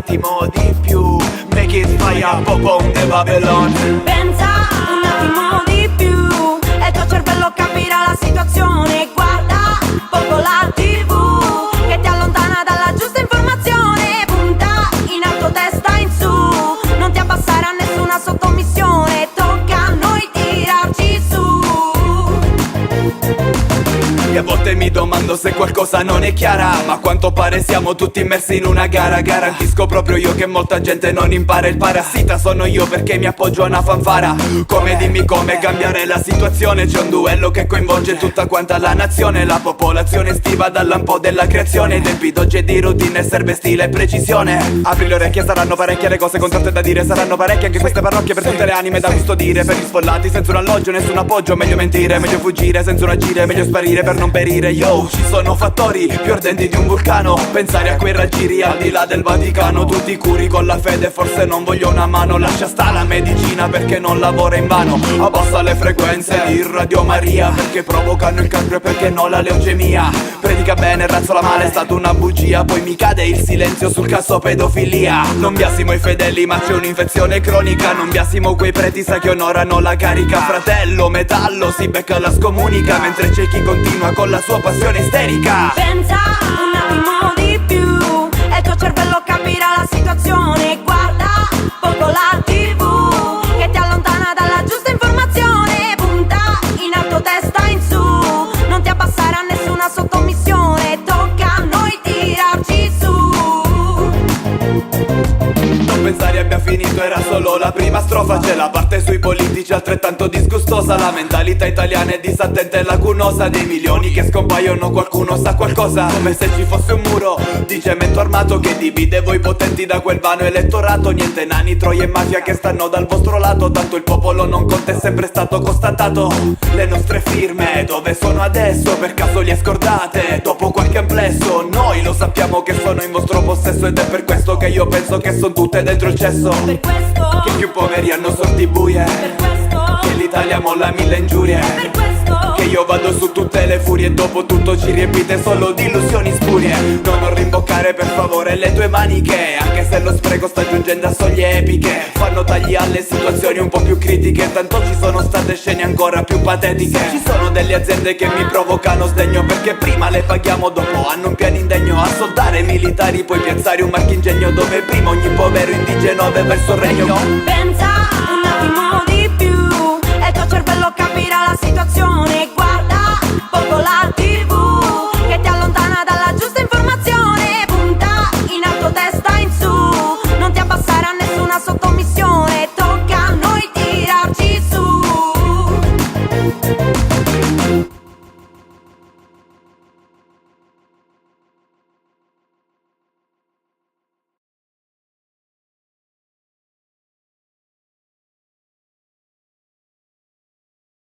attimo di più. Make it fire, popon de Babylon. Pensa un attimo di più e il tuo cervello capirà la situazione. Guarda poco la TV che ti allontana dalla giusta informazione. Punta in alto, testa in su, non ti abbassare a nessuna sottomissione. Tocca a noi tirarci su. E a volte mi domando se qualcosa non è chiara, ma a quanto pare siamo tutti immersi in una gara. Garantisco proprio io che molta gente non impara. Il parassita sono io perché mi appoggio a una fanfara. Come, dimmi come cambiare la situazione. C'è un duello che coinvolge tutta quanta la nazione. La popolazione estiva dal lampo della creazione. Ai tempi d'oggi e di routine serve stile e precisione. Apri le orecchie, saranno parecchie le cose con tante da dire. Saranno parecchie anche queste parrocchie per tutte le anime da custodire. Per gli sfollati senza un alloggio, nessun appoggio. Meglio mentire, meglio fuggire senza un agire. Meglio sparire per non perire. Yo, ci sono fattori più ardenti di un vulcano. Pensare a quei raggiri al di là del Vaticano. Tutti curi con la fede, forse non voglio una mano. Lascia sta la medicina perché non lavora in vano. Abbassa le frequenze di Radio Maria perché provocano il cancro e perché no la leucemia. Predica bene, razzola male, è stata una bugia. Poi mi cade il silenzio sul caso pedofilia. Non biasimo i fedeli ma c'è un'infezione cronica. Non biasimo quei preti sa che onorano la carica. Fratello, metallo, si becca la scomunica. Mentre c'è chi continua con la sua passione isterica. Pensa un attimo di più e il tuo cervello capirà la situazione. Guarda poco la TV che ti allontana dalla giusta informazione. Punta in alto, testa in su, non ti abbassare a nessuna sottomissione. Tocca a noi tirarci su. Non pensare abbia finito, era solo la prima strofa. C'è la parte sui politici altrettanto disgustosa. La mentalità italiana è disattenta e lacunosa. Dei milioni che scompaiono, qualcuno sa qualcosa. Come se ci fosse un muro di cemento armato che divide voi potenti da quel vano elettorato. Niente nani, troie e mafia che stanno dal vostro lato. Tanto il popolo non conta, è sempre stato constatato. Le nostre firme dove sono adesso? Per caso le scordate? Dopo qualche amplesso noi lo sappiamo che sono in vostro possesso. Ed è per questo che io penso che sono tutte dentro il cesso. Per questo Che i più poveri hanno sorti buie. Per questo Che l'Italia molla mille ingiurie. Per questo Che io vado su tutte le furie e dopo tutto ci riempite solo di illusioni spurie. Non rimboccare per favore le tue maniche, anche se lo spreco sta giungendo a soglie epiche. Fanno tagli alle situazioni un po' più critiche. Tanto ci sono state scene ancora più patetiche. Ci sono delle aziende che mi provocano sdegno perché prima le paghiamo, dopo hanno un piano indegno. A soldare militari puoi piazzare un marchingegno dove prima ogni povero indigeno aveva il suo regno. Pensa un